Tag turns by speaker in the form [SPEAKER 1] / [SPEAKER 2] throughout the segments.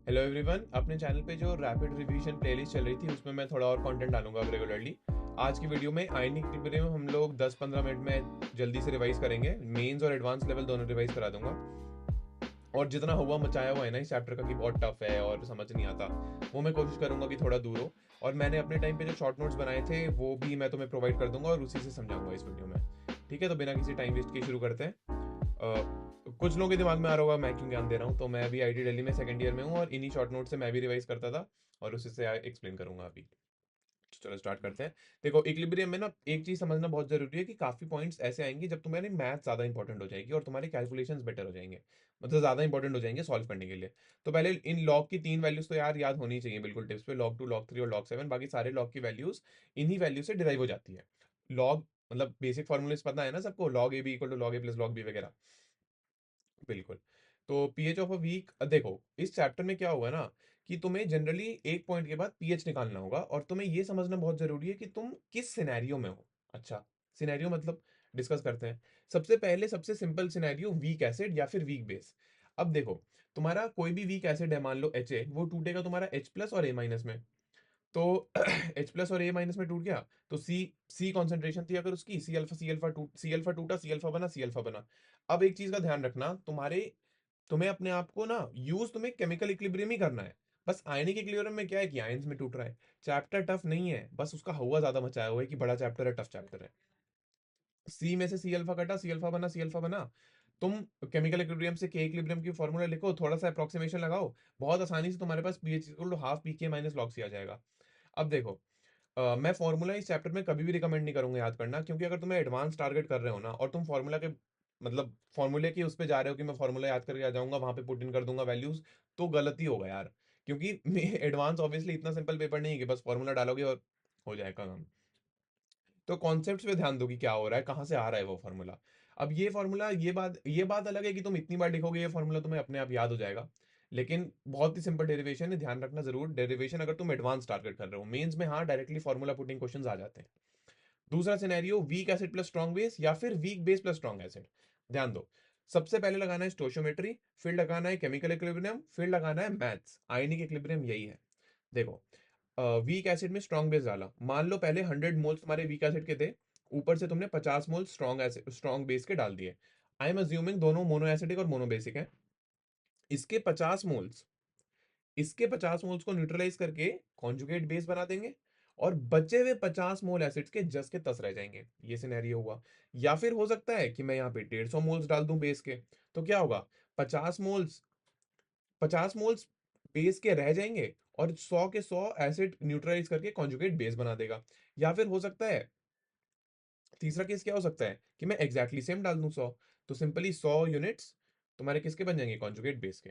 [SPEAKER 1] Hello everyone, अपने channel पे जो रैपिड रिवीजन प्लेलिस्ट चल रही थी उसमें मैं थोड़ा और कंटेंट डालूंगा अब रेगुलरली। आज की वीडियो में आयनिक इक्विलिब्रियम हम लोग 10-15 मिनट में जल्दी से रिवाइज करेंगे। मेंस और एडवांस लेवल दोनों रिवाइज करा दूंगा। और जितना हुआ मचाया हुआ है ना इस चैप्टर का कि बहुत टफ है और समझ नहीं आता, वो मैं कोशिश करूंगा कि थोड़ा दूर हो। और मैंने अपने टाइम पे जो शॉर्ट नोट्स बनाए थे वो भी मैं तुम्हें प्रोवाइड कर दूंगा और उसी से समझाऊंगा इस वीडियो में। ठीक है, तो बिना किसी टाइम वेस्ट के शुरू करते हैं। कुछ लोगों के दिमाग में आ रहा होगा मैं क्यों ज्ञान दे रहा हूँ, तो मैं अभी आईटी दिल्ली में सेकंड ईयर में हूँ और इन्हीं शॉर्ट नोट से मैं भी रिवाइज करता था और उसी से एक्सप्लेन करूंगा अभी। चलो स्टार्ट करते हैं। देखो, इक्विलिब्रियम में ना एक चीज समझना बहुत जरूरी है कि काफी पॉइंट्स ऐसे आएंगे जब तुम्हारी मैथ ज्यादा इंपॉर्टेंट हो जाएगी और तुम्हारे कैलकुलेशंस बेटर हो जाएंगे, मतलब ज्यादा इंपॉर्टेंट हो जाएंगे सॉल्व करने के लिए। तो पहले इन लॉग की 3 वैल्यूज तो यार याद होनी चाहिए बिल्कुल टिप्स पे, log 2 log 3 और log 7। बाकी सारे लॉग की वैल्यूज इन्हीं वैल्यू से डिराइव हो जाती है। लॉग मतलब बेसिक फॉर्मूले पता है ना सबको, log a b equal to log a plus log b वगैरह। बिल्कुल। तो पीएच ऑफ अ वीक, देखो इस चैप्टर में क्या हुआ ना कि तुम्हें जनरली एक पॉइंट के बाद पीएच निकालना होगा और तुम्हें ये समझना बहुत जरूरी है कि तुम किस सिनेरियो में हो। अच्छा, सिनेरियो मतलब डिस्कस करते हैं। सबसे पहले सबसे सिंपल सिनेरियो, वीक एसिड या फिर वीक बेस। अब देखो, तुम्हारा कोई भी वीक एसिड है, मान लो एच ए, वो टूटेगा तुम्हारा H प्लस और ए माइनस में। तो H प्लस और ए माइनस में टूट गया तो सी कॉन्सेंट्रेशन थी अगर उसकी, सी अल्फा टूटा, सी अल्फा बना, सी अल्फा बना। अब एक चीज का ध्यान रखना, तुम्हें अपने आप को ना यूज तुम्हें केमिकल इक्विलिब्रियम ही करना है। बस आयनिक इक्विलिब्रियम में क्या है कि आयंस में टूट रहा है। चैप्टर टफ नहीं है, बस उसका हवा ज्यादा मचाया हुआ है कि बड़ा चैप्टर है, टफ चैप्टर है। सी में से सी अल्फा कटा, सी अल्फा बना, सी अल्फा बना। तुम केमिकल इक्विलिब्रियम से के इक्विलिब्रियम की फॉर्मूला लिखो, थोड़ा सा अप्रोक्सीमेशन लगाओ, बहुत आसानी से तुम्हारे पास pH equal to half p K minus log C आ जाएगा। अब देखो, मैं फॉर्मूला इस चैप्टर में कभी भी रिकमेंड नहीं करूंगा याद करना, क्योंकि अगर तुम्हें एडवांस टारगेट कर रहे हो ना और तुम फॉर्मूला के मतलब फॉर्मूले के उस पे जा रहे हो कि मैं फॉर्मूला याद करके आ जाऊंगा वहां पे पुट इन कर दूंगा वैल्यूज, तो गलती होगा यार। क्योंकि एडवांस ऑब्वियसली इतना सिंपल पेपर नहीं है कि बस फॉर्मूला डालोगे और हो जाएगा काम। तो कॉन्सेप्ट्स पे ध्यान दो कि क्या हो रहा है, कहाँ से आ रहा है वो फॉर्मूला। अब ये फॉर्मूला, ये बात अलग है कि तुम इतनी बार लिखोगे ये फॉर्मूला तुम्हें अपने आप याद हो जाएगा। लेकिन बहुत ही सिंपल डेरिवेशन है, ध्यान रखना जरूर डेरिवेशन अगर तुम एडवांस टारगेट कर रहे हो। मेंस में हाँ डायरेक्टली फॉर्मूला पुटिंग क्वेश्चंस आ जाते हैं। दूसरा scenario, weak acid plus strong base या फिर weak base plus strong acid. ध्यान दो, सबसे पहले लगाना है स्टोशियोमेट्री, फिर लगाना है केमिकल इक्विलिब्रियम, फिर लगाना है मैथ्स। आयनिक इक्विलिब्रियम यही है। देखो, वीक एसिड में स्ट्रॉन्ग बेस डाला, मान लो पहले 100 मोल्स तुम्हारे वीक एसिड के थे, ऊपर से तुमने 50 मोल स्ट्रॉन्ग एसिड स्ट्रॉन्ग बेस के डाल दिए। आई एम अज्यूमिंग दोनों मोनो एसिडिक और मोनो बेसिक है। इसके 50 मोल्स इसके 50 मोल्स को न्यूट्रलाइज करके कॉन्जुगेट बेस बना देंगे और बचे हुए 50 मोल एसिड्स के जस के तस रह जाएंगे। ये सिनेरियो हुआ। या फिर हो सकता है कि मैं यहाँ पे 150 मोल्स डाल दूं बेस के, तो क्या होगा, 50 मोल्स 50 मोल्स बेस के रह जाएंगे और 100 के 100 एसिड न्यूट्रलाइज करके कॉन्जुगेट बेस बना देगा। या फिर हो सकता है, तीसरा केस क्या हो सकता है कि मैं एग्जैक्टली सेम डाल दूं 100, तो सिंपली 100 यूनिट्स तुम्हारे किसके बन जाएंगे, कॉन्जुगेट बेस के।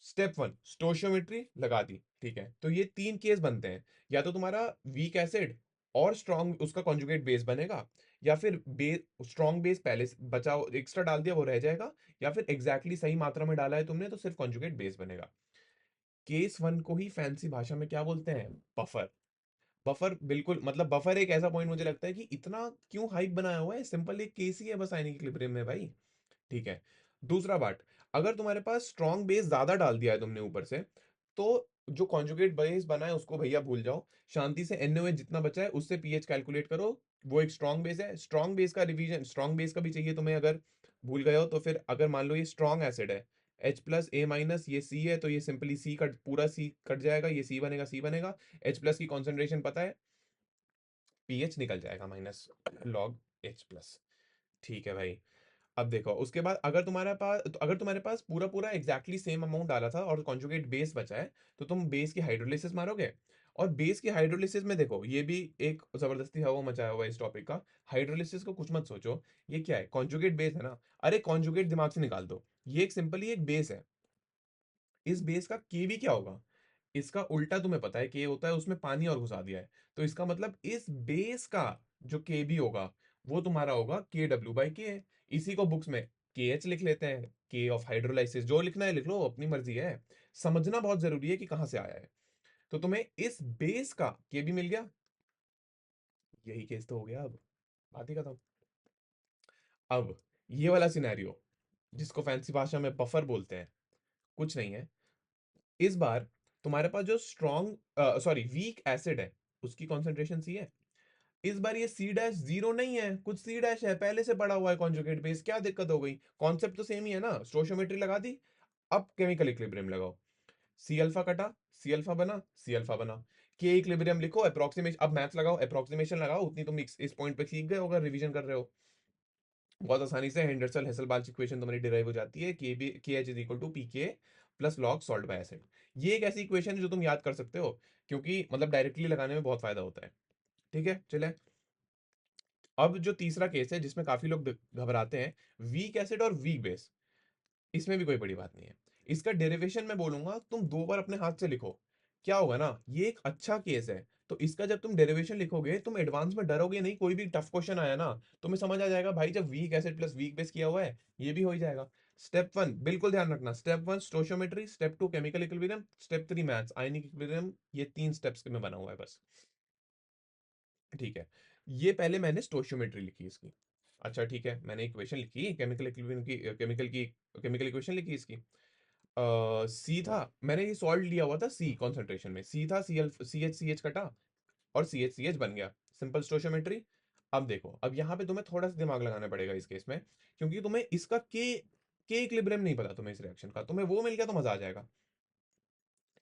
[SPEAKER 1] स्टेप वन, स्टोशियोमेट्री लगा दी, ठीक है। तो ये 3 केस बनते हैं, या तो तुम्हारा वीक एसिड और स्ट्रॉन्ग उसका कॉन्जुगेट बेस बनेगा, या फिर स्ट्रॉन्ग बेस पहले से बचा एक्स्ट्रा डाल दिया वो रह जाएगा, या फिर एग्जैक्टली सही मात्रा में डाला है तुमने तो सिर्फ कॉन्जुगेट बेस बनेगा। केस वन को ही फैंसी भाषा में क्या बोलते हैं, बफर। बफर बिल्कुल, मतलब बफर एक ऐसा पॉइंट मुझे लगता है कि इतना क्यों हाइप बनाया हुआ है, सिंपल एक केस ही है बस आयनिक इक्विलिब्रियम में भाई। ठीक है। दूसरा बात, अगर तुम्हारे पास स्ट्रॉन्ग बेस ज्यादा डाल दिया है तुमने ऊपर से, तो जो कॉन्जुगेट बेस बना है उसको भैया भूल जाओ। शांति से NaOH जितना बचा है उससे पीएच कैलकुलेट करो। वो एक स्ट्रॉन्ग बेस है, स्ट्रॉन्ग बेस का रिवीजन, स्ट्रॉन्ग बेस का भी चाहिए तुम्हें अगर भूल गए हो तो। फिर अगर मान लो ये स्ट्रॉन्ग एसिड है, H प्लस ए माइनस ये सी है, तो ये सिंपली सी कट, पूरा सी कट जाएगा, ये सी बनेगा, सी बनेगा। H प्लस की कॉन्सेंट्रेशन पता है, पीएच निकल जाएगा माइनस लॉग H प्लस। ठीक है भाई। अब देखो उसके बाद, अगर तुम्हारे पास पूरा पूरा एग्जैक्टली सेम अमाउंट डाला था और कॉन्जुगेट बेस बचा है, तो तुम बेस की हाइड्रोलिसिस मारोगे। और बेस की हाइड्रोलिसिस में देखो, ये भी एक जबरदस्ती हवा मचाया हुआ है इस टॉपिक का। हाइड्रोलिसिस को कुछ मत सोचो, ये क्या है, कॉन्जुगेट बेस है ना। अरे कॉन्जुगेट दिमाग से निकाल दो, ये एक सिंपली एक बेस है। इस बेस का केवी क्या होगा, इसका उल्टा तुम्हें पता है के होता है, उसमें पानी और घुसा दिया है। तो इसका मतलब इस बेस का जो केबी होगा वो तुम्हारा होगा KW/K। इसी को बुक्स में KH लिख लेते हैं, के ऑफ हाइड्रोलाइसिस, जो लिखना है लिख लो, अपनी मर्जी है। समझना बहुत जरूरी है कि कहां से आया है। तो तुम्हें इस बेस का केबी मिल गया, यही केस तो हो गया। अब बात ही खत्म। अब ये वाला सिनेरियो जिसको फैंसी भाषा में बफर बोलते हैं, कुछ नहीं है। इस बार तुम्हारे पास जो वीक एसिड है उसकी कॉन्सेंट्रेशन सी है। इस बार ये सी डैश जीरो नहीं है, कुछ सी डैश है, पहले से पड़ा हुआ है कॉन्जुगेट बेस। क्या दिक्कत हो गई? कॉन्सेप्ट तो सेम ही है ना, स्टोइशियोमेट्री लगा दी। अब केमिकल इक्विलिब्रियम लगाओ। सी अल्फा कटा, सी अल्फा बना, सी अल्फा बना। के इक्विलिब्रियम लिखो, अप्रोक्सीमेशन, अब मैथ्स लगाओ, अप्रोक्सीमेशन लगाओ, उतनी तुम इस पॉइंट पे सीख गए हो अगर रिवीजन कर रहे हो। बहुत आसानी से हेंडरसन हेसलबाच इक्वेशन तुम्हारी डिराइव हो जाती है, K H is equal to p K plus log salt by acid. ये एक ऐसी इक्वेशन है जो तुम याद कर सकते हो, क्योंकि मतलब डायरेक्टली लगाने में बहुत फायदा होता है। ठीक है, चले। अब जो तीसरा केस है जिसमें काफी लोग घबराते हैं, वीक एसिड और वीक बेस, इसमें भी कोई बड़ी बात नहीं है। इसका डेरिवेशन मैं बोलूंगा तुम दो बार अपने हाथ से लिखो। क्या होगा ना, ये एक अच्छा केस है, तो इसका जब तुम डेरिवेशन लिखोगे तुम एडवांस में डरोगे नहीं। कोई भी टफ क्वेश्चन आया ना, तुम्हें समझ आ जाएगा भाई, जब weak acid plus weak base किया हुआ है, ये भी हो ही जाएगा। स्टेप वन बिल्कुल ध्यान रखना, step one stoichiometry, step two chemical equilibrium, step three maths आयनिक इक्विलिब्रियम। ये 3 स्टेप्स में बना हुआ है बस। ठीक है, ये पहले मैंने स्टोशियोमेट्री लिखी इसकी। अच्छा ठीक है, मैंने इक्वेशन लिखी केमिकल इक्विलिब्रियम की, केमिकल इक्वेशन लिखी इसकी। सी था, मैंने ये सॉल्ट लिया हुआ था सी कॉन्सेंट्रेशन में, सी था, सी एच कटा और सी एच बन गया। Simple stoichiometry. अब देखो, अब यहाँ पे तुम्हें थोड़ा सा दिमाग लगाना पड़ेगा इस केस में, क्योंकि तुम्हें इसका के इक्विलिब्रियम नहीं पता, तुम्हें इस रिएक्शन का, तुम्हें वो मिल गया तो मजा आ जाएगा।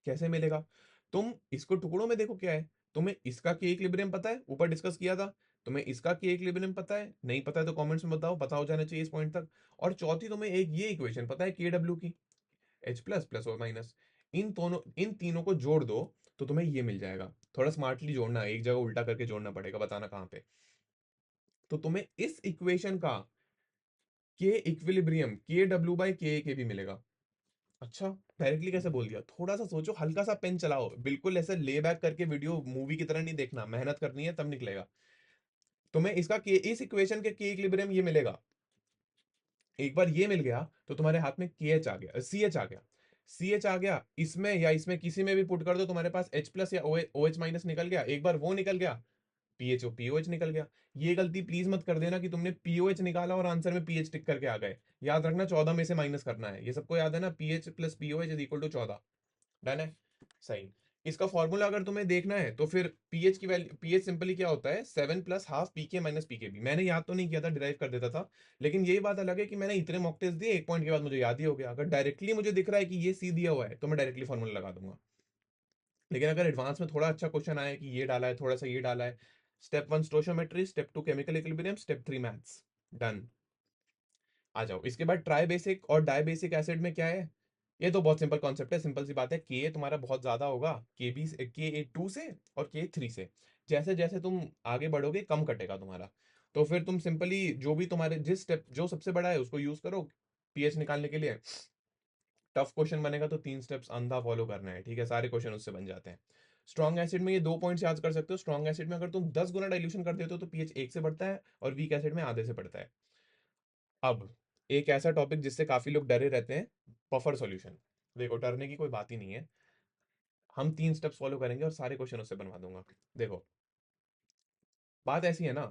[SPEAKER 1] कैसे मिलेगा? तुम इसको टुकड़ों में देखो क्या है। तुम्हें इसका के इक्विलिब्रियम पता है, ऊपर डिस्कस किया था। तुम्हें इसका के इक्विलिब्रियम पता है, नहीं पता है तो कमेंट्स में बताओ, पता हो जाना चाहिए इस पॉइंट तक। और चौथी, तुम्हें एक ये इक्वेशन पता है के डब्ल्यू की, एच प्लस प्लस और माइनस। इन तीनों को जोड़ दो तो तुम्हें ये मिल जाएगा। थोड़ा स्मार्टली जोड़ना है, एक जगह उल्टा करके जोड़ना पड़ेगा, बताना कहां पे। तो तुम्हें इस इक्वेशन का के इक्विलिब्रियम के डब्ल्यू बाई के भी मिलेगा। अच्छा, डायरेक्टली कैसे बोल दिया? थोड़ा सा सोचो, हल्का सा पेन चलाओ, बिल्कुल ऐसे ले बैक करके वीडियो मूवी की तरह नहीं देखना, मेहनत करनी है तब निकलेगा। तुम्हें इसका के, इस इक्वेशन के इक्विलिब्रियम ये मिलेगा। एक बार ये मिल गया तो तुम्हारे हाथ में के एच आ गया, सी एच आ गया। सी एच आ गया, इसमें या इसमें किसी में भी पुट कर दो, तुम्हारे पास एच प्लस या ओ एच माइनस निकल गया। एक बार वो निकल गया, पीएच पीओएच निकल गया। ये गलती प्लीज मत कर देना कि तुमने पीओएच निकाला और आंसर में पीएच टिक करके आ गए। याद रखना 14 में से माइनस करना है, ये सबको याद है ना, pH plus pOH is equal to 14। Done है? सही। इसका फॉर्मूला अगर तुम्हें देखना है तो फिर पीएच की वैल्यू, पीएच सिंपली क्या होता है, 7 प्लस हाफ पीके माइनस पीकेबी। मैंने याद तो नहीं किया था, डिराइव कर देता था। लेकिन यही बात अलग है कि मैंने इतने मॉक टेस्ट दिए, एक पॉइंट के बाद मुझे याद ही हो गया। अगर डायरेक्टली मुझे दिख रहा है कि ये सी दिया हुआ है तो मैं डायरेक्टली फॉर्मूला लगा दूंगा। लेकिन अगर एडवांस में थोड़ा अच्छा क्वेश्चन आया कि ये डाला है, थोड़ा सा ये डाला है, step one stoichiometry, step two chemical equilibrium, step three maths. Done. आ जाओ, इसके बाद ट्राई बेसिक और डाई बेसिक एसिड में क्या है? ये तो बहुत सिंपल कॉन्सेप्ट है, सिंपल सी बात है। के तुम्हारा बहुत ज्यादा होगा, के टू से और के थ्री से। जैसे जैसे तुम आगे बढ़ोगे कम कटेगा तुम्हारा। तो फिर तुम सिंपली जो भी तुम्हारे जिस स्टेप जो सबसे बड़ा है उसको यूज करो पीएच निकालने के लिए। टफ क्वेश्चन बनेगा तो 3 स्टेप्स अंधा फॉलो करना है, ठीक है, सारे क्वेश्चन उससे बन जाते हैं। स्ट्रॉन्ग एसिड में ये 2 पॉइंट्स याद कर सकते हो। स्ट्रॉन्ग एसिड में अगर तुम 10 गुना डाइल्यूशन कर देते हो तो पीएच 1 से बढ़ता है, और वीक एसिड में आधे से बढ़ता है। अब एक ऐसा टॉपिक जिससे काफी लोग डरे रहते हैं, बफर सॉल्यूशन। देखो, डरने की कोई बात ही नहीं है। हम 3 स्टेप्स फॉलो करेंगे और सारे क्वेश्चन उससे बनवा दूंगा। देखो, बात ऐसी है ना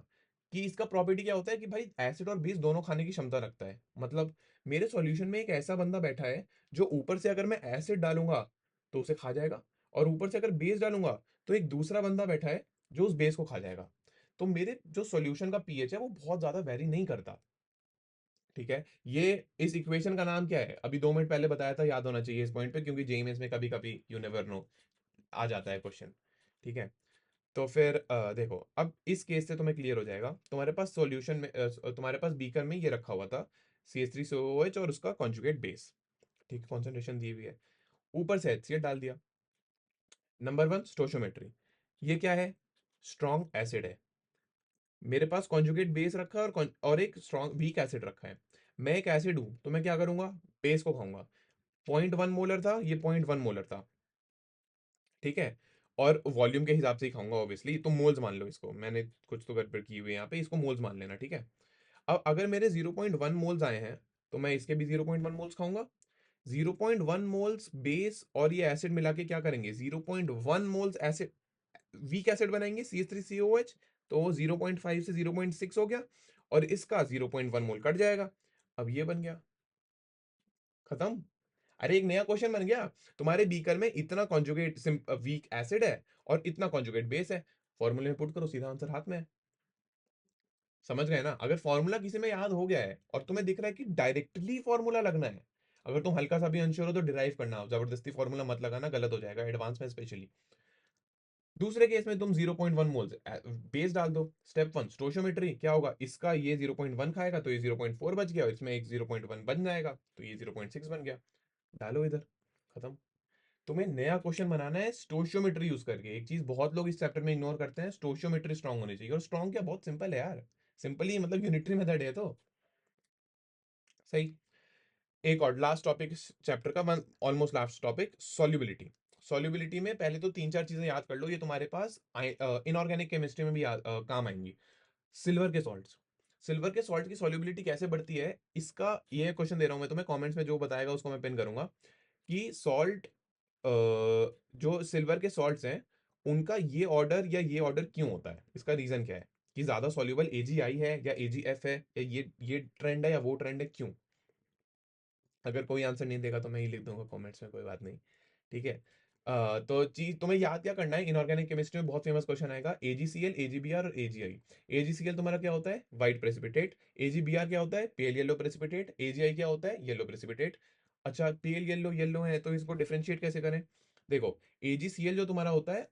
[SPEAKER 1] कि इसका प्रॉपर्टी क्या होता है कि भाई एसिड और बेस दोनों खाने की क्षमता रखता है। मतलब मेरे सॉल्यूशन में एक ऐसा बंदा बैठा है जो ऊपर से अगर मैं एसिड डालूंगा तो उसे खा जाएगा, और ऊपर से अगर बेस डालूंगा तो एक दूसरा बंदा बैठा है जो उस बेस को खा जाएगा। तो मेरे जो सॉल्यूशन का पीएच है वो बहुत ज्यादा वेरी नहीं करता। ठीक है, ये इस इक्वेशन का नाम क्या है? अभी 2 मिनट पहले बताया था, याद होना चाहिए इस पॉइंट पे, क्योंकि जेई में कभी कभी यू नेवर नो आ जाता है क्वेश्चन। ठीक है, तो फिर देखो, अब इस केस से तुम्हें क्लियर हो जाएगा। तुम्हारे पास सॉल्यूशन में तुम्हारे पास बीकर में ये रखा हुआ था CH3COOH और उसका कॉन्जुगेट बेस। ठीक है, कॉन्सेंट्रेशन दी हुई है, ऊपर से HCl डाल दिया। नंबर वन स्टोशियोमेट्री, ये क्या है? स्ट्रॉन्ग एसिड है। मेरे पास कॉन्जुगेट बेस रखा है और एक स्ट्रॉन्ग वीक एसिड रखा है। मैं एक एसिड हूं तो मैं क्या करूंगा, बेस को खाऊंगा। 0.1 मोलर था, ये 0.1 मोलर था। ठीक है, और वॉल्यूम के हिसाब से ही खाऊंगा ऑब्वियसली, तो मोल्स मान लो इसको, मैंने कुछ तो गड़बड़ की हुई है यहाँ पे, इसको मोल्स मान लेना। ठीक है, अब अगर मेरे 0.1 मोल्स आए हैं तो मैं इसके भी 0.1 मोल्स खाऊंगा। 0.1 मोल्स बेस और ये एसिड मिला के क्या करेंगे, 0.1 मोल्स एसिड वीक एसिड बनाएंगे CH3COOH। तो वो 0.5 से 0.6 हो गया, और इसका 0.1 मोल कट जाएगा। अब ये बन गया, खत्म। अरे एक नया क्वेश्चन बन गया, तुम्हारे बीकर में इतना कॉन्जुगेट वीक एसिड है और इतना कॉन्जुगेट बेस है, फॉर्मूले में पुट करो, सीधा आंसर हाथ में है। समझ गए ना? अगर फॉर्मूला किसी में याद हो गया है और तुम्हें दिख रहा है कि डायरेक्टली फॉर्मूला लगना है, अगर तुम हल्का सा भी अनश्योर हो तो डिराइव करना, जबरदस्ती फॉर्मूला मत लगाना, गलत हो जाएगा एडवांस में स्पेशली। दूसरे केस में तुम 0.1 मोल्स बेस डाल दो। स्टेप वन स्टोशियोमेट्री, क्या होगा, इसका ये 0.1 खाएगा तो ये 0.4 बच गया, और इसमें एक 0.1 बन जाएगा तो ये 0.6 बन गया, डालो इधर, खत्म। तुम्हें नया क्वेश्चन बनाना है स्टोशियोमेट्री यूज करके। एक चीज बहुत लोग इस चैप्टर में इग्नोर करते हैं, स्टोशियोमेट्री स्ट्रांग होनी चाहिए। और स्ट्रांग क्या, बहुत सिंपल है यार, सिंपल ही मतलब यूनिटरी मेथड है तो सही। एक और लास्ट टॉपिक इस चैप्टर का, almost last topic, solubility. Solubility में पहले तो तीन चार चीजें याद कर लो, ये तुम्हारे पास इनऑर्गेनिक केमिस्ट्री में भी काम आएंगी। सिल्वर के सॉल्ट्स, सिल्वर के सॉल्ट की सॉल्युबिलिटी कैसे बढ़ती है, इसका ये क्वेश्चन दे रहा हूं मैं तुम्हें, कमेंट्स में जो बताएगा उसको मैं पिन करूंगा। कि सॉल्ट, जो सिल्वर के सॉल्ट्स हैं, उनका ये ऑर्डर या ये ऑर्डर क्यों होता है, इसका रीजन क्या है, कि ज्यादा सॉल्युबल एजीआई है या एजीएफ है, या ये ट्रेंड है या वो ट्रेंड है, क्यों? अगर कोई आंसर नहीं देगा तो मैं ही लिख दूंगा कमेंट्स में, कोई बात नहीं, ठीक है। तो चीज तुम्हें याद क्या करना है, इनऑर्गेनिक केमिस्ट्री में बहुत फेमस क्वेश्चन आएगा, एजीसीएल, एजीबीआर और एजीआई। एजीसीएल तुम्हारा क्या होता है, व्हाइट प्रेसिपिटेट। एजीबीआर क्या होता है, पेल येलो प्रेसिपिटेट। एजीआई क्या होता है, येलो प्रेसिपिटेट। अच्छा, पेल येलो येलो है तो इसको डिफरेंशिएट कैसे करें? देखो, एजीसीएल जो तुम्हारा होता है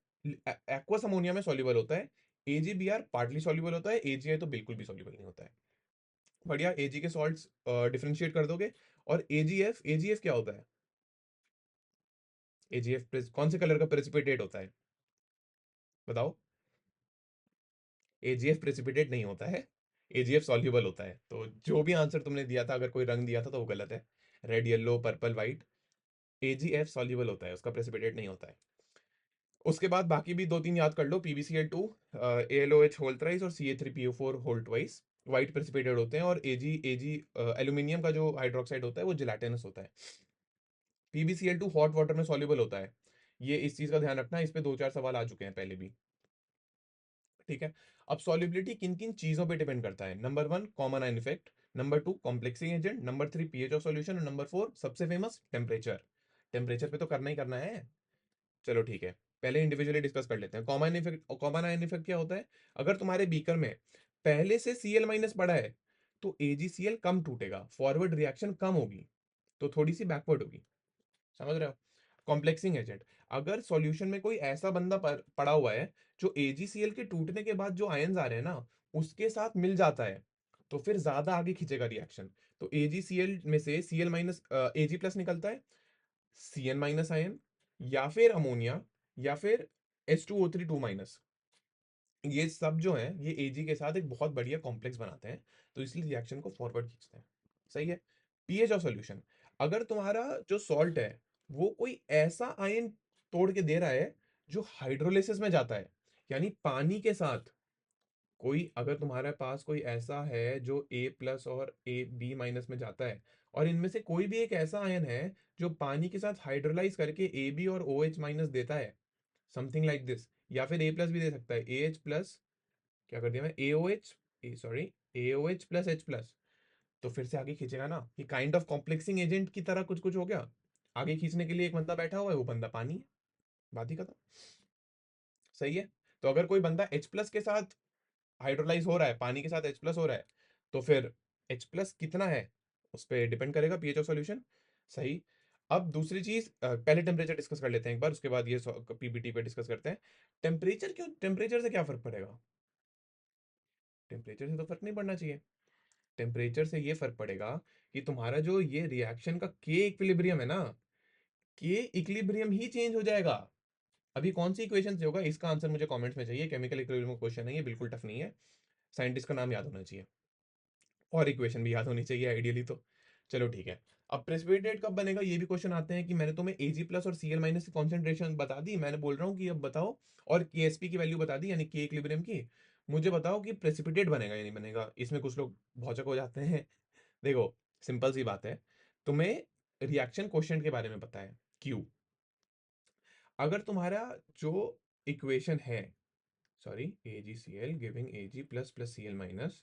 [SPEAKER 1] एक्वस अमोनिया में सॉल्युबल होता है, एजीबीआर पार्टली सॉल्युबल होता है, एजीआई तो बिल्कुल भी सॉल्युबल नहीं होता है। बढ़िया, एजी के सॉल्ट्स डिफरेंशिएट कर दोगे। और एजीएफ, एजीएफ क्या होता है, एजीएफ कौन से कलर का प्रेसिपिटेट होता है, बताओ? एजीएफ प्रेसिपिटेट नहीं होता है, एजीएफ सॉल्युबल होता है। तो जो भी आंसर तुमने दिया था, अगर कोई रंग दिया था तो वो गलत है, red yellow purple white. AGF soluble होता है, उसका प्रेसिपिटेट नहीं होता है। उसके बाद बाकी भी दो तीन याद कर लो, पीबीसीएल 2, एएलओएच होल थ्राइस और CA3PO4 whole twice, white precipitate होते हैं। और एजी एजी एल्यूमिनियम का जो हाइड्रोक्साइड होता है वो जिलेटिनस होता है। पीबीसीएल 2 हॉट वाटर में सॉल्युबल होता है, ये इस चीज का ध्यान रखना, इस पे दो चार सवाल आ चुके हैं पहले भी, ठीक है। अब सॉल्युबिलिटी किन किन चीजों पे डिपेंड करता है, number one common ion effect, number two complexing agent, number three pH of solution, और नंबर फोर सबसे फेमस टेम्परेचर। टेम्परेचर पे तो करना ही करना है। चलो ठीक है, पहले इंडिविजुअली डिस्कस कर लेते हैं। Common effect, common ion effect क्या होता है, अगर तुम्हारे बीकर में पहले से Cl माइनस पड़ा है तो AgCl कम टूटेगा, फॉरवर्ड रिएक्शन कम होगी, तो थोड़ी सी बैकवर्ड होगी, समझ रहे हो? कॉम्प्लेक्सिंग एजेंट, अगर सॉल्यूशन में कोई ऐसा बंदा पड़ा हुआ है जो AgCl के टूटने के बाद जो आयंस आ रहे हैं ना उसके साथ मिल जाता है, तो फिर ज्यादा आगे खींचेगा रिएक्शन। तो AgCl में से Cl माइनस Ag प्लस निकलता है, Cn माइनस आयन, या फिर अमोनिया, या फिर H2O3 2 माइनस, ये सब जो है ये Ag के साथ एक बहुत बढ़िया कॉम्प्लेक्स बनाते हैं, तो इसलिए रिएक्शन को फॉरवर्ड खींचते हैं, सही है। पीएच ऑफ सॉल्यूशन, अगर तुम्हारा जो सॉल्ट है वो कोई ऐसा आयन तोड़ के दे रहा है जो हाइड्रोलिसिस में जाता है, यानी पानी के साथ कोई, अगर तुम्हारे पास कोई ऐसा है जो A प्लस और B माइनस में जाता है, और इनमें से कोई भी एक ऐसा आयन है जो पानी के साथ हाइड्रोलाइज करके AB और OH माइनस देता है, समथिंग लाइक दिस, या फिर A प्लस भी दे सकता है, AH प्लस, क्या कर दिया मैं, AOH, sorry, AOH plus H plus, तो फिर से आगे खींचेगा ना, ये काइंड ऑफ कॉम्प्लेक्सिंग एजेंट की तरह कुछ कुछ हो गया। आगे खींचने के लिए एक बंदा बैठा हुआ है, वो बंदा पानी है, बात ही खत्म, सही है। तो अगर कोई बंदा H प्लस के साथ हाइड्रोलाइज हो रहा है, पानी के साथ H प्लस हो रहा है, तो फिर H प्लस कितना है उस पर डिपेंड करेगा पीएच ऑफ सॉल्यूशन, सही। अब दूसरी चीज, पहले टेम्परेचर डिस्कस कर लेते हैं एक बार, उसके बाद ये पीबीटी पे डिस्कस करते हैं। टेम्परेचर क्यों, टेम्परेचर से क्या फर्क पड़ेगा? टेम्परेचर से तो फर्क नहीं पड़ना चाहिए। टेम्परेचर से ये फर्क पड़ेगा कि तुम्हारा जो ये रिएक्शन का के इक्विलिब्रियम है ना, के इक्विलिब्रियम ही चेंज हो जाएगा। अभी कौन सी इक्वेशन से होगा, इसका आंसर मुझे कमेंट्स में चाहिए। केमिकल इक्विलिब्रियम क्वेश्चन है ये, बिल्कुल टफ नहीं है, साइंटिस्ट का नाम याद होना चाहिए और इक्वेशन भी याद होनी चाहिए आइडियली तो। चलो ठीक है। अब प्रेसिपिटेट कब बनेगा, ये भी क्वेश्चन आते हैं कि मैंने तुम्हें Ag प्लस और Cl माइनस की कॉन्सेंट्रेशन बता दी, मैंने बोल रहा हूँ कि अब बताओ, और KSP की वैल्यू बता दी, यानी के इक्विलिब्रियम की, मुझे बताओ कि प्रेसिपिटेट बनेगा या नहीं बनेगा। इसमें कुछ लोग भौचक हो जाते हैं। देखो, सिंपल सी बात है, तुम्हें रिएक्शन क्वेश्चन के बारे में पता है, क्यू, अगर तुम्हारा जो इक्वेशन है, sorry, AgCl giving Ag plus plus Cl minus,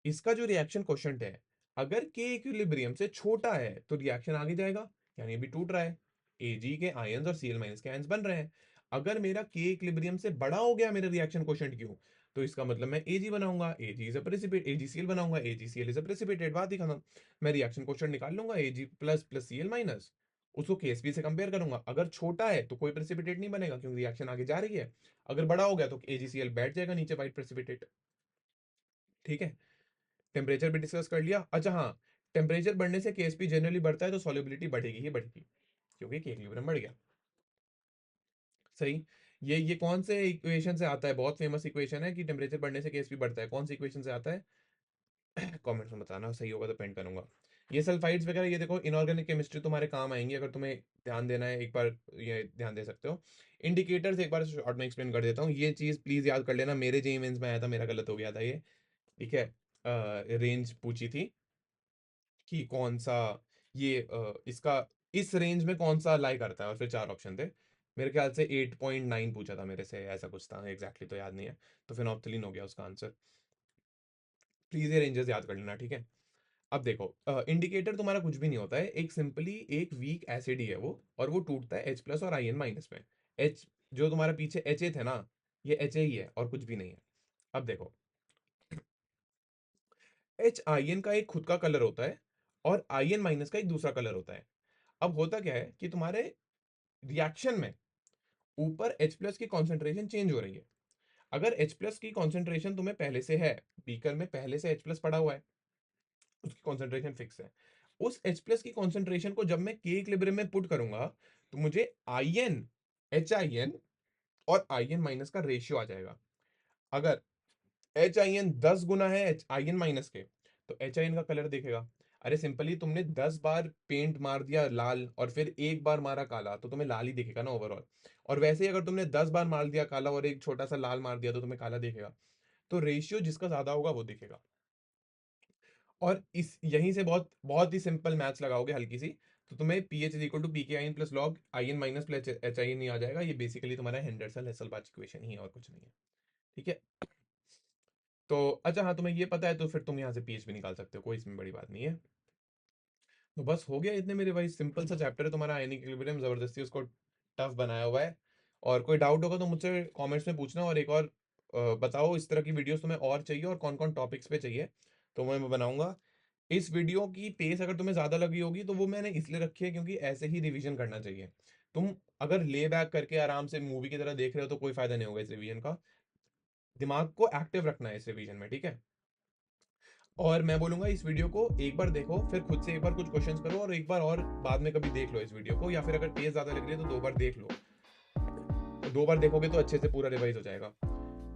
[SPEAKER 1] इसका जो रिएक्शन क्वेश्चन है, अगर के इक्विलिब्रियम से छोटा है तो रिएक्शन आगे जाएगा, यानी अभी टूट रहा है। Ag के आयंस और Cl माइनस के आयंस बन रहे हैं। अगर मेरा K इक्विलिब्रियम से बड़ा हो गया मेरा रिएक्शन कोएफिशिएंट क्यों, तो इसका मतलब मैं Ag बनाऊंगा, Ag is a precipitate, AgCl बनाऊंगा, AgCl इज अ प्रेसिपिटेट, बात ही खत्म। मैं रिएक्शन कोएफिशिएंट निकाल लूंगा Ag plus plus Cl minus, उसको KSP से कंपेयर करूंगा। अगर छोटा है तो कोई प्रेसिपिटेट नहीं बनेगा क्योंकि रिएक्शन आगे जा रही है। अगर बड़ा हो गया तो AgCl बैठ जाएगा नीचे वाइट प्रेसिपिटेट। ठीक है, टेम्परेचर भी डिस्कस कर लिया। अच्छा हाँ, टेम्परेचर बढ़ने से KSP जनरली बढ़ता है तो सॉल्युबिलिटी बढ़ेगी ही बढ़ेगी क्योंकि K इक्विलिब्रियम बढ़ गया। सही। ये कौन से इक्वेशन से आता है, बहुत फेमस इक्वेशन है कि टेम्परेचर बढ़ने से KSP बढ़ता है, कौन सी इक्वेशन से आता है? कमेंट्स में बताना, सही होगा तो पेंट करूंगा। ये सल्फाइड्स वगैरह ये देखो इनऑर्गेनिक केमिस्ट्री तुम्हारे काम आएंगी, अगर तुम्हें ध्यान देना है एक बार ये ध्यान दे सकते हो। इंडिकेटर्स एक बार शॉर्ट में एक्सप्लेन कर देता हूँ, ये चीज प्लीज याद कर लेना, मेरे जेईई मेंस में आया था, मेरा गलत हो गया था ये। ठीक है, रेंज पूछी थी कि कौन सा ये इसका इस रेंज में कौन सा लाई करता है, और फिर चार ऑप्शन थे। मेरे ख्याल से 8.9 पूछा था मेरे से, ऐसा कुछ था, एग्जैक्टली तो याद नहीं है। तो फिनोप्थिलीन हो गया उसका आंसर। प्लीज ये रेंजेस याद कर लेना, ठीक है। अब देखो, इंडिकेटर तुम्हारा कुछ भी नहीं होता है, एक सिंपली एक वीक एसिड ही है वो, और वो टूटता है H प्लस और आईएन माइनस में। H जो तुम्हारा पीछे HA थे ना, ये HA ही है और कुछ भी नहीं है। अब देखो, H आईएन का एक खुद का कलर होता है और आईएन माइनस का एक दूसरा कलर होता है। अब होता क्या है कि तुम्हारे रिएक्शन में ऊपर H प्लस की कॉन्सेंट्रेशन चेंज हो रही है। अगर H प्लस की कॉन्सेंट्रेशन तुम्हें पहले से है, बीकर में पहले से H प्लस पड़ा हुआ है, उसकी कॉन्सेंट्रेशन फिक्स है, उस H प्लस की कॉन्सेंट्रेशन को जब मैं K इक्विलिब्रियम में पुट करूंगा तो मुझे आईएन, एच आई एन और आईएन माइनस का रेशियो आ जाएगा। अगर एच आई एन 10 गुना है एच आई एन माइनस के, तो एच आई एन का कलर देखेगा। अरे सिंपली तुमने 10 बार पेंट मार दिया लाल और फिर एक बार मारा काला, तो तुम्हें लाल ही दिखेगा ना ओवरऑल। और वैसे ही अगर तुमने 10 बार मार दिया काला और एक छोटा सा लाल मार दिया तो तुम्हें काला दिखेगा। तो रेशियो जिसका ज्यादा होगा वो दिखेगा। और इस यहीं से बहुत बहुत ही सिंपल मैथ्स लगाओगे हल्की सी, तो तुम्हें pH is equal to p K I N plus log I N minus plus H I N नहीं आ जाएगा। ये बेसिकली तुम्हारा हेंडरसन हेसलबाच इक्वेशन ही है और कुछ नहीं है। ठीक है, तो अच्छा हाँ, तुम्हें ये पता है तो फिर तुम यहाँ से पीएच भी निकाल सकते हो, कोई इसमें बड़ी बात नहीं है। तो बस हो गया इतने मेरे भाई, सिंपल सा चैप्टर है तुम्हारा आयनिक इक्विलिब्रियम, जबरदस्ती उसको टफ बनाया हुआ है। और कोई डाउट होगा तो मुझसे कमेंट्स में पूछना। और एक और बताओ इस तरह की वीडियोस तुम्हें और चाहिए और कौन कौन टॉपिक्स पे चाहिए, तो मैं बनाऊंगा। इस वीडियो की पेस अगर तुम्हें ज्यादा लगी होगी तो वो मैंने इसलिए रखी है क्योंकि ऐसे ही रिवीजन करना चाहिए। तुम अगर ले बैक करके आराम से मूवी की तरह देख रहे हो तो कोई फायदा नहीं होगा इस रिवीजन का। दिमाग को एक्टिव रखना है इस रिवीजन में, ठीक है। और मैं बोलूंगा इस वीडियो को एक बार देखो, फिर खुद से एक बार कुछ क्वेश्चंस करो, और एक बार और बाद में कभी देख लो इस वीडियो को, या फिर अगर पेज ज्यादा लग रही है तो 2 बार देख लो। तो 2 बार देखोगे तो अच्छे से पूरा रिवाइज हो जाएगा।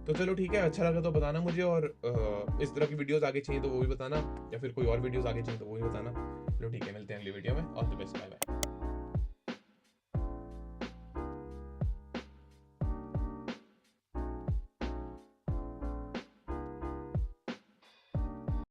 [SPEAKER 1] तो चलो ठीक है, अच्छा लगा तो बताना मुझे, और इस तरह की वीडियोस आगे चाहिए तो वो भी बताना, या फिर कोई और वीडियोस आगे चाहिए तो वो भी बताना। चलो ठीक है, मिलते हैं अगली वीडियो में। All the best, bye bye.